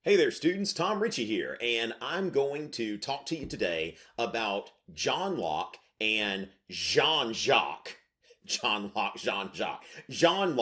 Hey there, students. Tom Richey here, and I'm going to talk to you today about John Locke and Jean-Jacques. John Locke, Jean-Jacques. John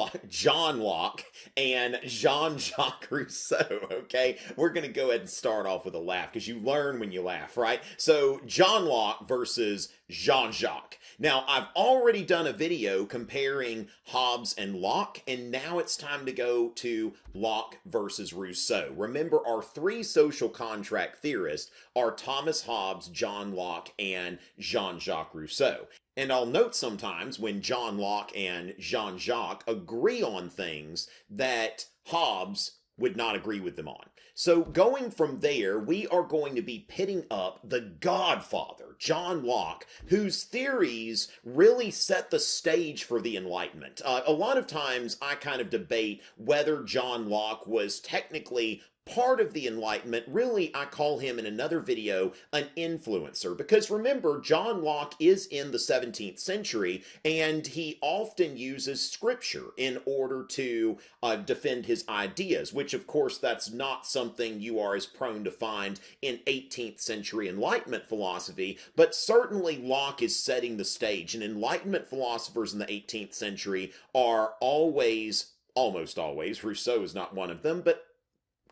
Locke, and Jean-Jacques Rousseau, okay? We're going to go ahead and start off with a laugh because you learn when you laugh, right? So, John Locke versus Jean-Jacques. Now, I've already done a video comparing Hobbes and Locke, and now it's time to go to Locke versus Rousseau. Remember, our three social contract theorists are Thomas Hobbes, John Locke, and Jean-Jacques Rousseau. And I'll note sometimes when John Locke and Jean-Jacques agree on things that Hobbes would not agree with them on. So going from there, we are going to be pitting up the godfather, John Locke, whose theories really set the stage for the Enlightenment. A lot of times I kind of debate whether John Locke was technically part of the Enlightenment. Really, I call him in another video an influencer, because remember, John Locke is in the 17th century and he often uses scripture in order to defend his ideas, which of course that's not something you are as prone to find in 18th century Enlightenment philosophy, but certainly Locke is setting the stage, and Enlightenment philosophers in the 18th century are always, almost always, Rousseau is not one of them, but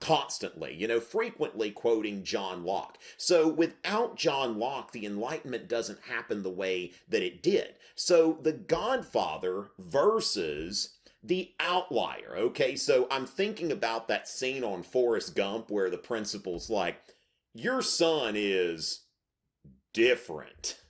constantly, frequently quoting John Locke. So without John Locke, the Enlightenment doesn't happen the way that it did. So the Godfather versus the outlier. Okay, so I'm thinking about that scene on Forrest Gump where the principal's like, your son is different.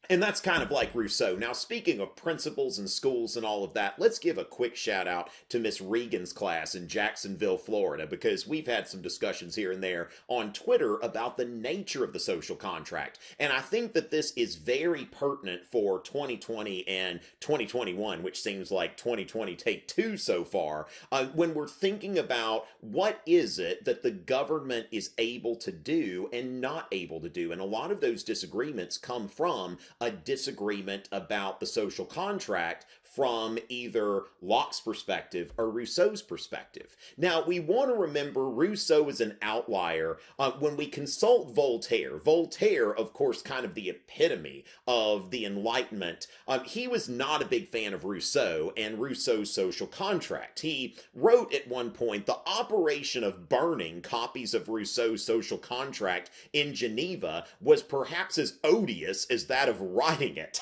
And that's kind of like Rousseau. Now, speaking of principals and schools and all of that, let's give a quick shout out to Miss Regan's class in Jacksonville, Florida, because we've had some discussions here and there on Twitter about the nature of the social contract. And I think that this is very pertinent for 2020 and 2021, which seems like 2020 take two so far, when we're thinking about what is it that the government is able to do and not able to do. And a lot of those disagreements come from a disagreement about the social contract from either Locke's perspective or Rousseau's perspective. Now, we want to remember Rousseau is an outlier. When we consult Voltaire, of course, kind of the epitome of the Enlightenment, he was not a big fan of Rousseau and Rousseau's social contract. He wrote at one point, the operation of burning copies of Rousseau's social contract in Geneva was perhaps as odious as that of writing it.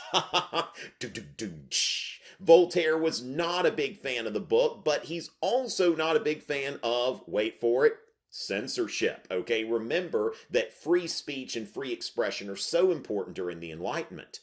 Voltaire was not a big fan of the book, but he's also not a big fan of, wait for it, censorship. Okay, remember that free speech and free expression are so important during the Enlightenment.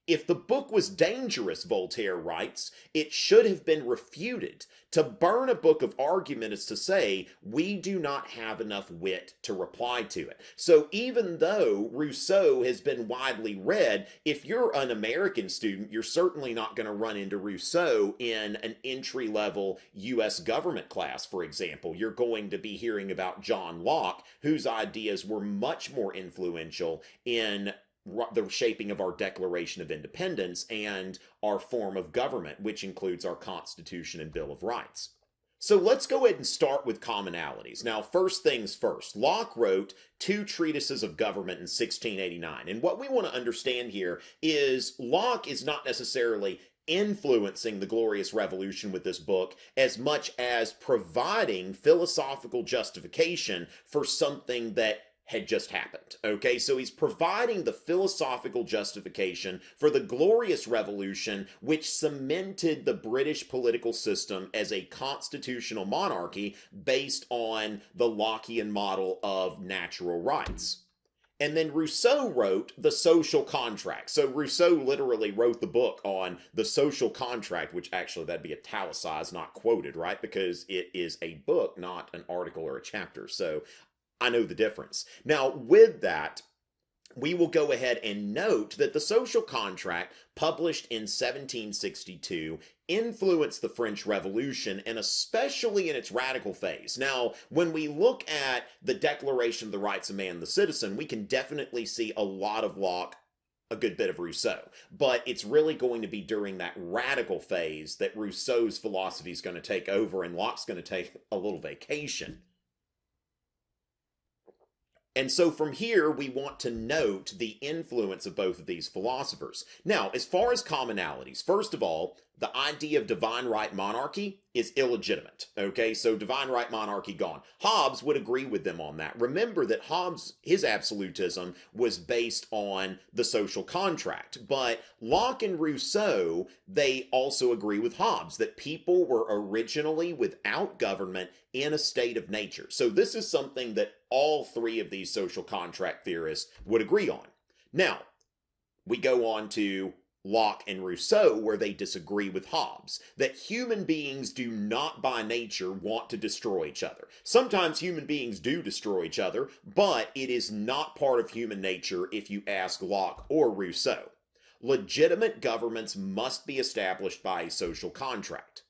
If the book was dangerous, Voltaire writes, it should have been refuted. To burn a book of argument is to say, we do not have enough wit to reply to it. So even though Rousseau has been widely read, if you're an American student, you're certainly not going to run into Rousseau in an entry-level U.S. government class, for example. You're going to be hearing about John Locke, whose ideas were much more influential in the shaping of our Declaration of Independence and our form of government, which includes our Constitution and Bill of Rights. So let's go ahead and start with commonalities. Now, first things first, Locke wrote two treatises of government in 1689. And what we want to understand here is Locke is not necessarily influencing the Glorious Revolution with this book as much as providing philosophical justification for something that had just happened. Okay, so he's providing the philosophical justification for the Glorious Revolution, which cemented the British political system as a constitutional monarchy based on the Lockean model of natural rights. And then Rousseau wrote The Social Contract. So Rousseau literally wrote the book on the social contract, which actually that'd be italicized, not quoted, right? Because it is a book, not an article or a chapter. So I know the difference. Now, with that, we will go ahead and note that the social contract, published in 1762, influenced the French Revolution, and especially in its radical phase. Now, when we look at the Declaration of the Rights of Man and the Citizen, we can definitely see a lot of Locke a good bit of Rousseau. But it's really going to be during that radical phase that Rousseau's philosophy is going to take over and Locke's going to take a little vacation. And so from here, we want to note the influence of both of these philosophers. Now, as far as commonalities, first of all, the idea of divine right monarchy is illegitimate. Okay, so divine right monarchy gone. Hobbes would agree with them on that. Remember that Hobbes, his absolutism was based on the social contract. But Locke and Rousseau, they also agree with Hobbes that people were originally without government in a state of nature. So this is something that all three of these social contract theorists would agree on. Now, we go on to Locke and Rousseau, where they disagree with Hobbes, that human beings do not by nature want to destroy each other. Sometimes human beings do destroy each other, but it is not part of human nature if you ask Locke or Rousseau. Legitimate governments must be established by a social contract.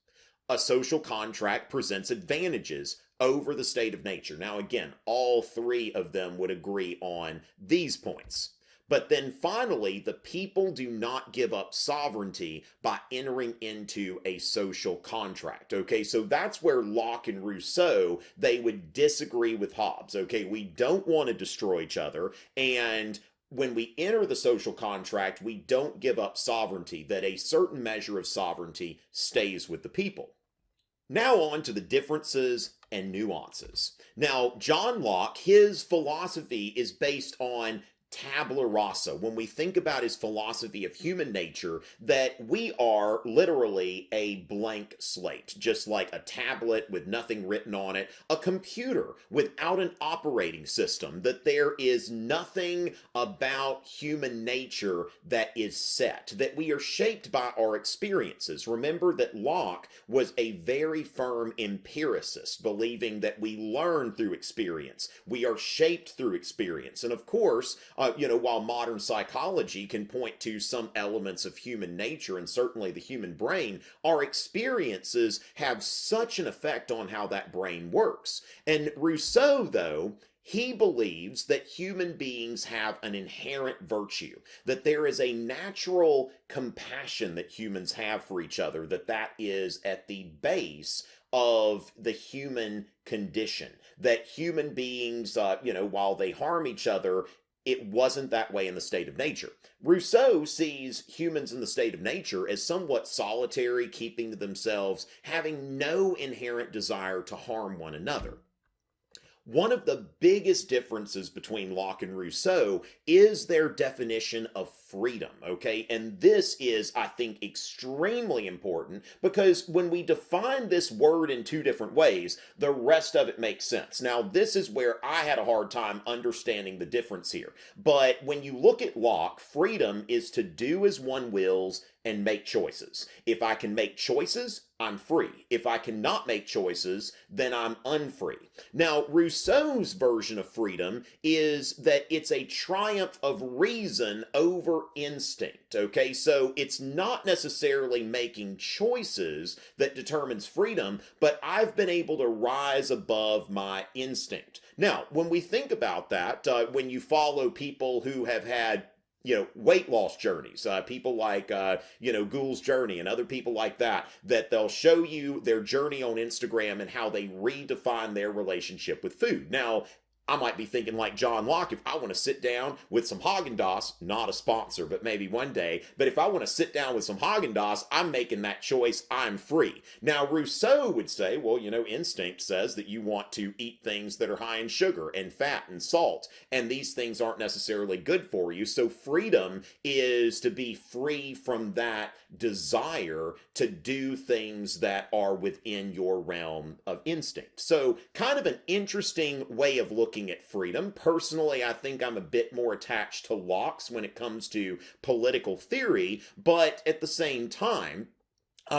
A social contract presents advantages over the state of nature. Now again, all three of them would agree on these points. But then finally, the people do not give up sovereignty by entering into a social contract. Okay, so that's where Locke and Rousseau, they would disagree with Hobbes. Okay, we don't want to destroy each other, and when we enter the social contract, we don't give up sovereignty, that a certain measure of sovereignty stays with the people. Now on to the differences and nuances. Now, John Locke, his philosophy is based on tabula rasa. When we think about his philosophy of human nature, that we are literally a blank slate, just like a tablet with nothing written on it, a computer without an operating system, that there is nothing about human nature that is set, that we are shaped by our experiences. Remember that Locke was a very firm empiricist, believing that we learn through experience, we are shaped through experience. And of course, while modern psychology can point to some elements of human nature and certainly the human brain, our experiences have such an effect on how that brain works. And Rousseau, though, he believes that human beings have an inherent virtue, that there is a natural compassion that humans have for each other, that is at the base of the human condition, that human beings, while they harm each other, it wasn't that way in the state of nature. Rousseau sees humans in the state of nature as somewhat solitary, keeping to themselves, having no inherent desire to harm one another. One of the biggest differences between Locke and Rousseau is their definition of freedom, okay? And this is, I think, extremely important because when we define this word in two different ways, the rest of it makes sense. Now, this is where I had a hard time understanding the difference here. But when you look at Locke, freedom is to do as one wills and make choices. If I can make choices, I'm free. If I cannot make choices, then I'm unfree. Now, Rousseau's version of freedom is that it's a triumph of reason over instinct, okay? So it's not necessarily making choices that determines freedom, but I've been able to rise above my instinct. Now, when we think about that, when you follow people who have had weight loss journeys, people like, Ghoul's Journey and other people like that they'll show you their journey on Instagram and how they redefine their relationship with food. Now, I might be thinking like John Locke, if I want to sit down with some Haagen-Dazs, not a sponsor, but maybe one day, but if I want to sit down with some Haagen-Dazs, I'm making that choice, I'm free. Now, Rousseau would say, well, instinct says that you want to eat things that are high in sugar and fat and salt, and these things aren't necessarily good for you, so freedom is to be free from that desire to do things that are within your realm of instinct. So, kind of an interesting way of looking at freedom. Personally, I think I'm a bit more attached to Locke's when it comes to political theory, but at the same time,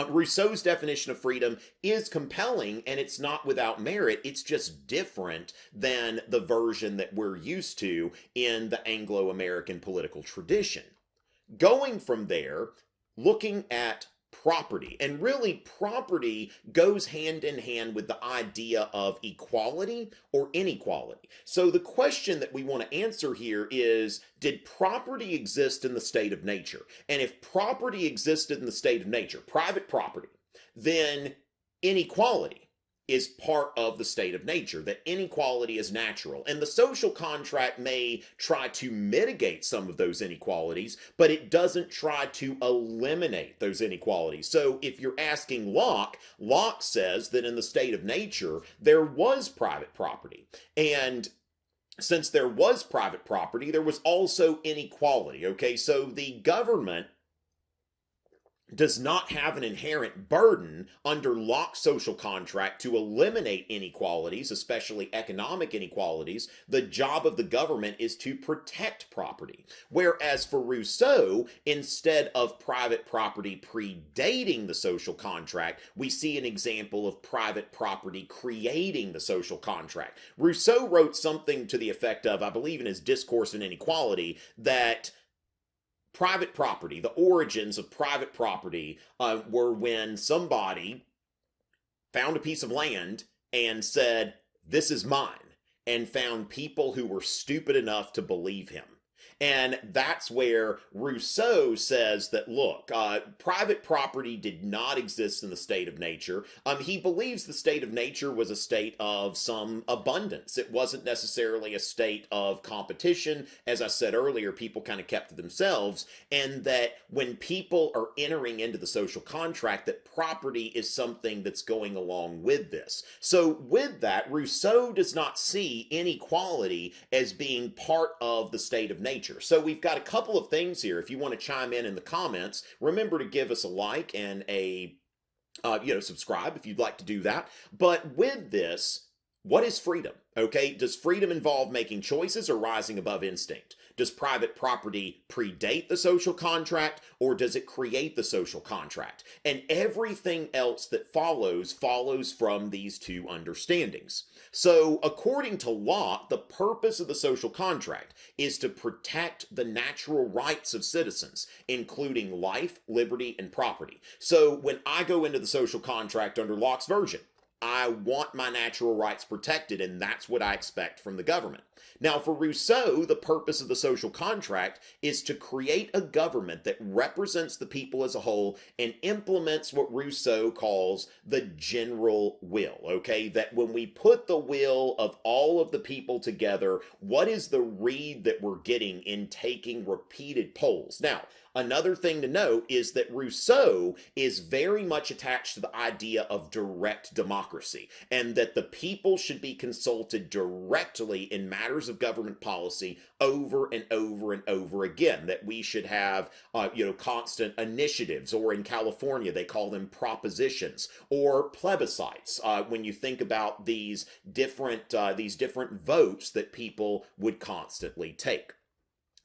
Rousseau's definition of freedom is compelling, and it's not without merit. It's just different than the version that we're used to in the Anglo-American political tradition. Going from there, looking at property. And really, property goes hand in hand with the idea of equality or inequality. So the question that we want to answer here is, did property exist in the state of nature? And if property existed in the state of nature, private property, then inequality is part of the state of nature, that inequality is natural. And the social contract may try to mitigate some of those inequalities, but it doesn't try to eliminate those inequalities. So if you're asking Locke, Locke says that in the state of nature, there was private property. And since there was private property, there was also inequality, okay? So the government does not have an inherent burden under Locke's social contract to eliminate inequalities, especially economic inequalities. The job of the government is to protect property. Whereas for Rousseau, instead of private property predating the social contract, we see an example of private property creating the social contract. Rousseau wrote something to the effect of, I believe in his Discourse on Inequality, that private property, the origins of private property were when somebody found a piece of land and said, "This is mine," and found people who were stupid enough to believe him. And that's where Rousseau says that, look, private property did not exist in the state of nature. He believes the state of nature was a state of some abundance. It wasn't necessarily a state of competition. As I said earlier, people kind of kept to themselves, and that when people are entering into the social contract, that property is something that's going along with this. So with that, Rousseau does not see inequality as being part of the state of nature. So we've got a couple of things here. If you want to chime in the comments, remember to give us a like and a subscribe if you'd like to do that. But with this, what is freedom? Okay, does freedom involve making choices or rising above instinct? Does private property predate the social contract, or does it create the social contract? And everything else that follows from these two understandings. So according to Locke, the purpose of the social contract is to protect the natural rights of citizens, including life, liberty, and property. So when I go into the social contract under Locke's version, I want my natural rights protected, and that's what I expect from the government. Now, for Rousseau, the purpose of the social contract is to create a government that represents the people as a whole and implements what Rousseau calls the general will, okay? That when we put the will of all of the people together, what is the read that we're getting in taking repeated polls? Now, another thing to note is that Rousseau is very much attached to the idea of direct democracy, and that the people should be consulted directly in matters of government policy over and over and over again, that we should have constant initiatives, or in California they call them propositions, or plebiscites, when you think about these different votes that people would constantly take.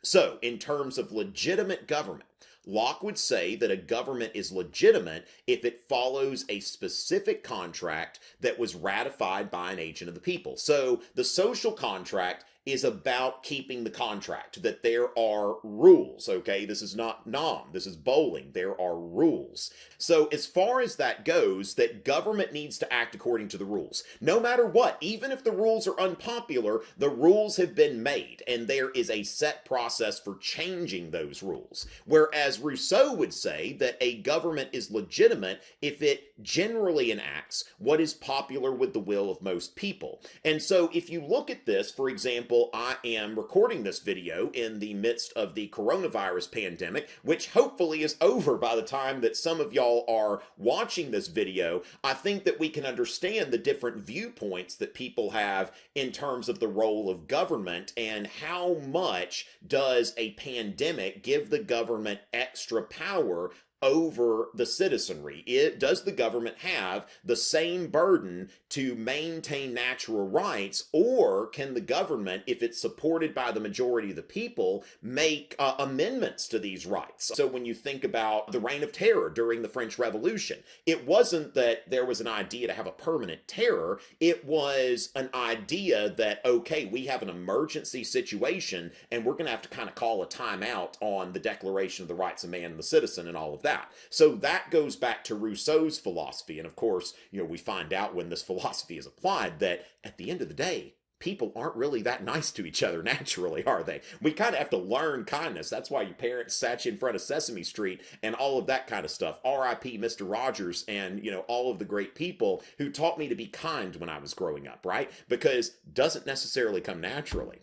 So, in terms of legitimate government, Locke would say that a government is legitimate if it follows a specific contract that was ratified by an agent of the people. So, the social contract is about keeping the contract, that there are rules, okay? This is not nom, this is bowling. There are rules. So as far as that goes, that government needs to act according to the rules. No matter what, even if the rules are unpopular, the rules have been made, and there is a set process for changing those rules. Whereas Rousseau would say that a government is legitimate if it generally enacts what is popular with the will of most people. And so if you look at this, for example, I am recording this video in the midst of the coronavirus pandemic, which hopefully is over by the time that some of y'all are watching this video. I think that we can understand the different viewpoints that people have in terms of the role of government, and how much does a pandemic give the government extra power over the citizenry. Does the government have the same burden to maintain natural rights, or can the government, if it's supported by the majority of the people, make amendments to these rights? So when you think about the Reign of Terror during the French Revolution, it wasn't that there was an idea to have a permanent terror. It was an idea that, okay, we have an emergency situation and we're going to have to kind of call a timeout on the Declaration of the Rights of Man and the Citizen and all of that. that. So that goes back to Rousseau's philosophy. And of course, we find out when this philosophy is applied that at the end of the day, people aren't really that nice to each other naturally, are they? We kind of have to learn kindness. That's why your parents sat you in front of Sesame Street and all of that kind of stuff. R.I.P. Mr. Rogers and, all of the great people who taught me to be kind when I was growing up, right? Because it doesn't necessarily come naturally.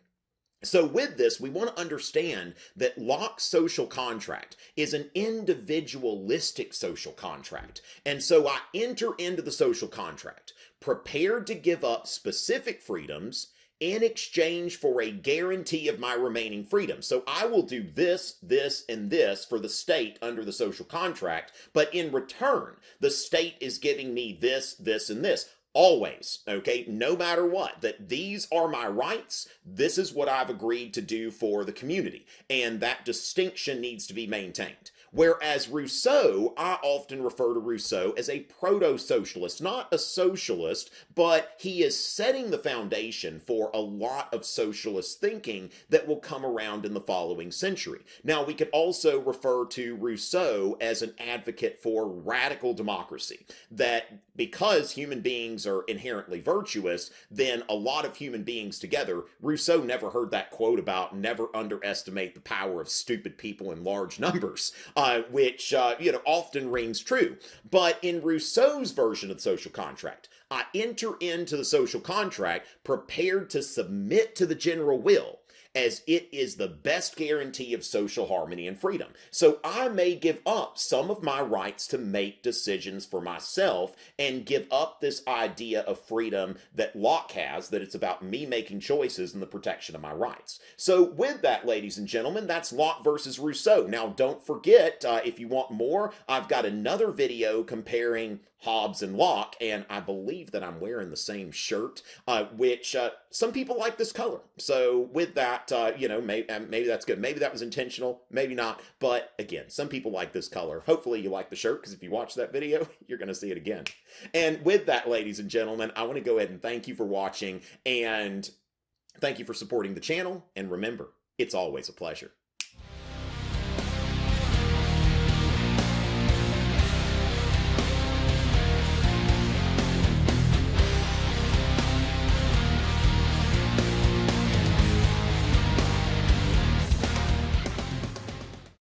So with this, we want to understand that Locke's social contract is an individualistic social contract. And so I enter into the social contract prepared to give up specific freedoms in exchange for a guarantee of my remaining freedom. So I will do this, this, and this for the state under the social contract, but in return, the state is giving me this, this, and this. Always, okay, no matter what, that these are my rights, this is what I've agreed to do for the community, and that distinction needs to be maintained. Whereas Rousseau, I often refer to Rousseau as a proto-socialist, not a socialist, but he is setting the foundation for a lot of socialist thinking that will come around in the following century. Now, we could also refer to Rousseau as an advocate for radical democracy, that because human beings are inherently virtuous, then a lot of human beings together, Rousseau never heard that quote about never underestimate the power of stupid people in large numbers. Which often rings true. But in Rousseau's version of the social contract, I enter into the social contract prepared to submit to the general will, as it is the best guarantee of social harmony and freedom. So I may give up some of my rights to make decisions for myself and give up this idea of freedom that Locke has, that it's about me making choices and the protection of my rights. So with that, ladies and gentlemen, that's Locke versus Rousseau. Now, don't forget, if you want more, I've got another video comparing Hobbes and Locke, and I believe that I'm wearing the same shirt, which some people like this color. So with that, maybe that's good. Maybe that was intentional, maybe not. But again, some people like this color. Hopefully you like the shirt, because if you watch that video, you're going to see it again. And with that, ladies and gentlemen, I want to go ahead and thank you for watching, and thank you for supporting the channel. And remember, it's always a pleasure.